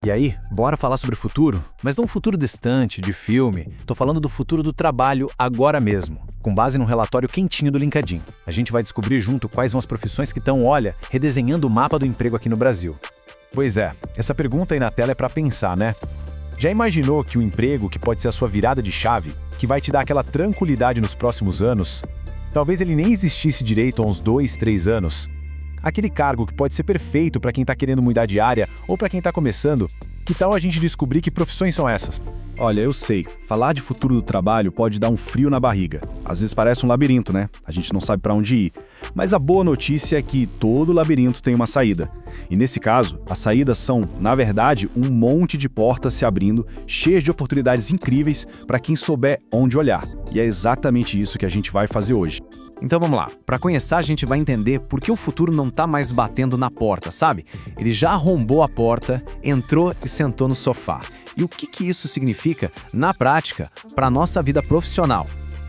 E aí, bora falar sobre o futuro? Mas não um futuro distante, de filme. Tô falando do futuro do trabalho agora mesmo, com base num relatório quentinho do LinkedIn. A gente vai descobrir junto quais são as profissões que estão, olha, redesenhando o mapa do emprego aqui no Brasil. Pois é, essa pergunta aí na tela é para pensar, né? Já imaginou que o emprego que pode ser a sua virada de chave, que vai te dar aquela tranquilidade nos próximos anos, talvez ele nem existisse direito há uns 2, 3 anos? Aquele cargo que pode ser perfeito para quem está querendo mudar de área ou para quem está começando, que tal a gente descobrir que profissões são essas? Olha, eu sei, falar de futuro do trabalho pode dar um frio na barriga. Às vezes parece um labirinto, né? A gente não sabe para onde ir. Mas a boa notícia é que todo labirinto tem uma saída. E nesse caso, as saídas são, na verdade, um monte de portas se abrindo, cheias de oportunidades incríveis para quem souber onde olhar. E é exatamente isso que a gente vai fazer hoje. Então vamos lá. Para conhecer, a gente vai entender por que o futuro não tá mais batendo na porta, sabe? Ele já arrombou a porta, entrou e sentou no sofá. E o que isso significa, na prática, para a nossa vida profissional?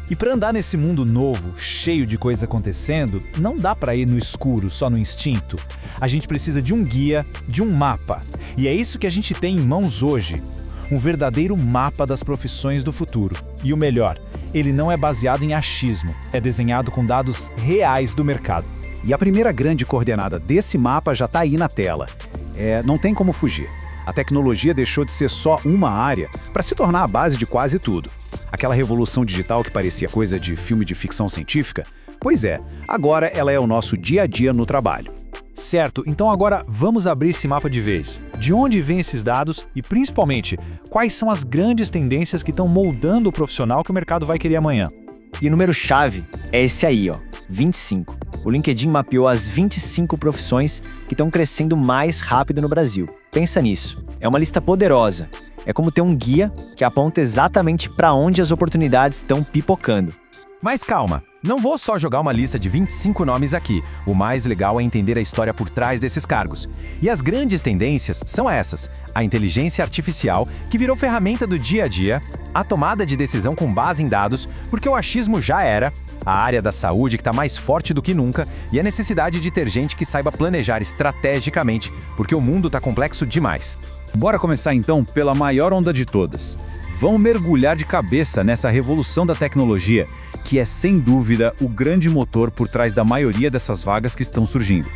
E para andar nesse mundo novo, cheio de coisa acontecendo, não dá para ir no escuro, só no instinto. A gente precisa de um guia, de um mapa. E é isso que a gente tem em mãos hoje. Um verdadeiro mapa das profissões do futuro. E o melhor, ele não é baseado em achismo, é desenhado com dados reais do mercado. E a primeira grande coordenada desse mapa já está aí na tela. Não tem como fugir. A tecnologia deixou de ser só uma área para se tornar a base de quase tudo. Aquela revolução digital que parecia coisa de filme de ficção científica? Pois é, agora ela é o nosso dia a dia no trabalho. Certo, então agora vamos abrir esse mapa de vez. De onde vêm esses dados e, principalmente, quais são as grandes tendências que estão moldando o profissional que o mercado vai querer amanhã? E o número-chave é esse aí, ó, 25. O LinkedIn mapeou as 25 profissões que estão crescendo mais rápido no Brasil. Pensa nisso, é uma lista poderosa. É como ter um guia que aponta exatamente para onde as oportunidades estão pipocando. Mas calma, não vou só jogar uma lista de 25 nomes aqui. O mais legal é entender a história por trás desses cargos. E as grandes tendências são essas: a inteligência artificial, que virou ferramenta do dia a dia, a tomada de decisão com base em dados, porque o achismo já era, a área da saúde que está mais forte do que nunca, e a necessidade de ter gente que saiba planejar estrategicamente, porque o mundo está complexo demais. Bora começar então pela maior onda de todas. Vamos mergulhar de cabeça nessa revolução da tecnologia, que é sem dúvida o grande motor por trás da maioria dessas vagas que estão surgindo.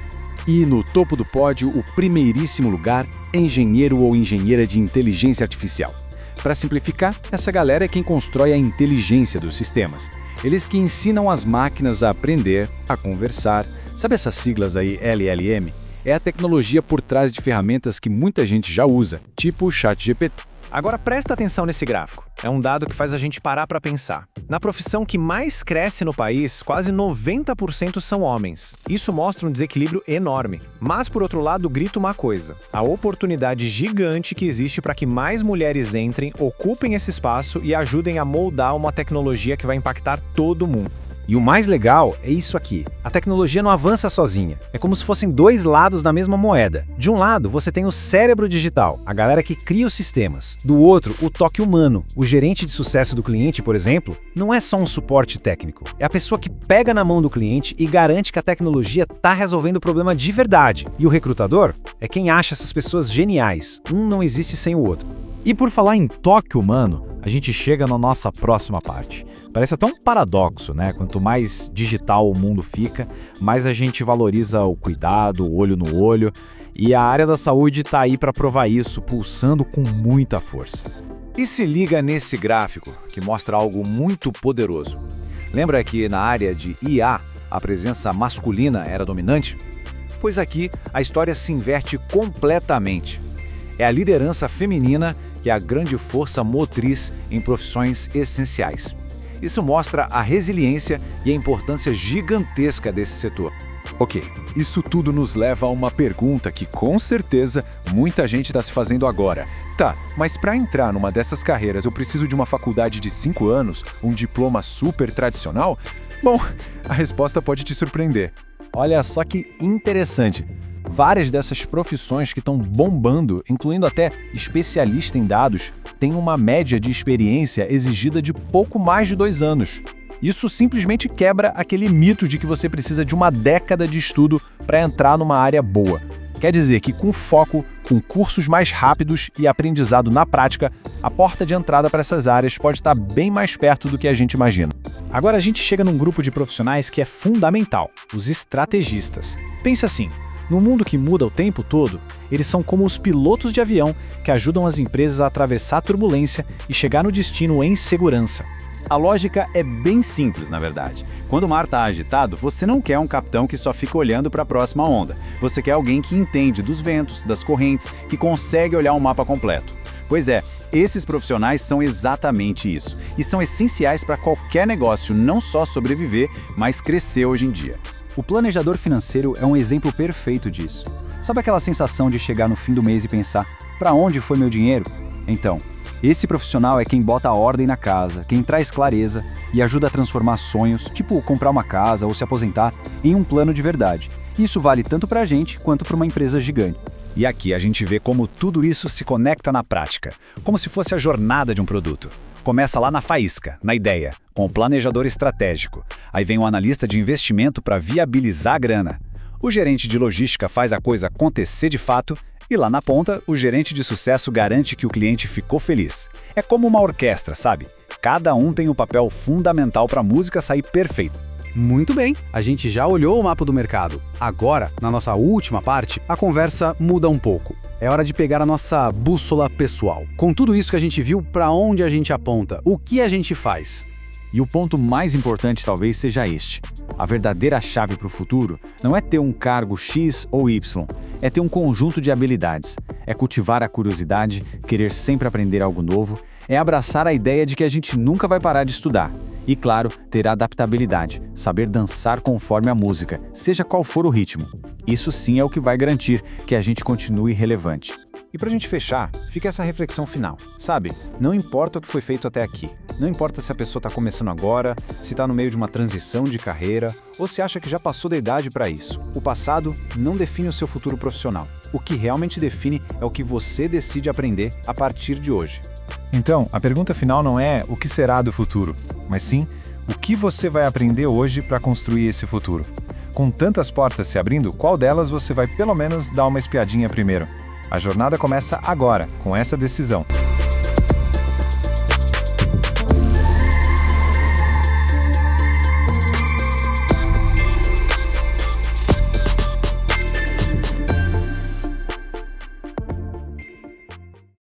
E no topo do pódio, o primeiríssimo lugar, engenheiro ou engenheira de inteligência artificial. Para simplificar, essa galera é quem constrói a inteligência dos sistemas. Eles que ensinam as máquinas a aprender, a conversar. Sabe essas siglas aí, LLM? É a tecnologia por trás de ferramentas que muita gente já usa, tipo o ChatGPT. Agora presta atenção nesse gráfico. É um dado que faz a gente parar para pensar. Na profissão que mais cresce no país, quase 90% são homens. Isso mostra um desequilíbrio enorme. Mas, por outro lado, grita uma coisa: a oportunidade gigante que existe para que mais mulheres entrem, ocupem esse espaço e ajudem a moldar uma tecnologia que vai impactar todo mundo. E o mais legal é isso aqui. A tecnologia não avança sozinha. É como se fossem dois lados da mesma moeda. De um lado, você tem o cérebro digital, a galera que cria os sistemas. Do outro, o toque humano. O gerente de sucesso do cliente, por exemplo, não é só um suporte técnico. É a pessoa que pega na mão do cliente e garante que a tecnologia está resolvendo o problema de verdade. E o recrutador é quem acha essas pessoas geniais. Um não existe sem o outro. E por falar em toque humano, a gente chega na nossa próxima parte. Parece até um paradoxo, né? Quanto mais digital o mundo fica, mais a gente valoriza o cuidado, o olho no olho. E a área da saúde está aí para provar isso, pulsando com muita força. E se liga nesse gráfico, que mostra algo muito poderoso. Lembra que na área de IA, a presença masculina era dominante? Pois aqui, a história se inverte completamente. É a liderança feminina que é a grande força motriz em profissões essenciais. Isso mostra a resiliência e a importância gigantesca desse setor. Ok, isso tudo nos leva a uma pergunta que com certeza muita gente está se fazendo agora. Tá, mas para entrar numa dessas carreiras eu preciso de uma faculdade de 5 anos, um diploma super tradicional? Bom, a resposta pode te surpreender. Olha só que interessante. Várias dessas profissões que estão bombando, incluindo até especialista em dados, têm uma média de experiência exigida de pouco mais de 2 anos. Isso simplesmente quebra aquele mito de que você precisa de uma década de estudo para entrar numa área boa. Quer dizer que com foco, Com cursos mais rápidos e aprendizado na prática, a porta de entrada para essas áreas pode estar bem mais perto do que a gente imagina. Agora a gente chega num grupo de profissionais que é fundamental, os estrategistas. Pense assim, no mundo que muda o tempo todo, eles são como os pilotos de avião que ajudam as empresas a atravessar a turbulência e chegar no destino em segurança. A lógica é bem simples, na verdade. Quando o mar está agitado, você não quer um capitão que só fica olhando para a próxima onda. Você quer alguém que entende dos ventos, das correntes, que consegue olhar o mapa completo. Pois é, esses profissionais são exatamente isso. E são essenciais para qualquer negócio não só sobreviver, mas crescer hoje em dia. O planejador financeiro é um exemplo perfeito disso. Sabe aquela sensação de chegar no fim do mês e pensar, para onde foi meu dinheiro? Então, esse profissional é quem bota a ordem na casa, quem traz clareza e ajuda a transformar sonhos, tipo comprar uma casa ou se aposentar, em um plano de verdade. Isso vale tanto para a gente quanto para uma empresa gigante. E aqui a gente vê como tudo isso se conecta na prática, como se fosse a jornada de um produto. Começa lá na faísca, na ideia, com o planejador estratégico. Aí vem o analista de investimento para viabilizar a grana. O gerente de logística faz a coisa acontecer de fato e lá na ponta, o gerente de sucesso garante que o cliente ficou feliz. É como uma orquestra, sabe? Cada um tem um papel fundamental para a música sair perfeita. Muito bem, a gente já olhou o mapa do mercado. Agora, na nossa última parte, a conversa muda um pouco. É hora de pegar a nossa bússola pessoal. Com tudo isso que a gente viu, para onde a gente aponta? O que a gente faz? E o ponto mais importante talvez seja este. A verdadeira chave para o futuro não é ter um cargo X ou Y, é ter um conjunto de habilidades. É cultivar a curiosidade, querer sempre aprender algo novo, é abraçar a ideia de que a gente nunca vai parar de estudar. E, claro, ter adaptabilidade, saber dançar conforme a música, seja qual for o ritmo. Isso sim é o que vai garantir que a gente continue relevante. E pra gente fechar, fica essa reflexão final. Sabe, não importa o que foi feito até aqui. Não importa se a pessoa está começando agora, se está no meio de uma transição de carreira, ou se acha que já passou da idade para isso. O passado não define o seu futuro profissional. O que realmente define é o que você decide aprender a partir de hoje. Então, a pergunta final não é o que será do futuro, mas sim o que você vai aprender hoje para construir esse futuro. Com tantas portas se abrindo, qual delas você vai pelo menos dar uma espiadinha primeiro? A jornada começa agora, com essa decisão.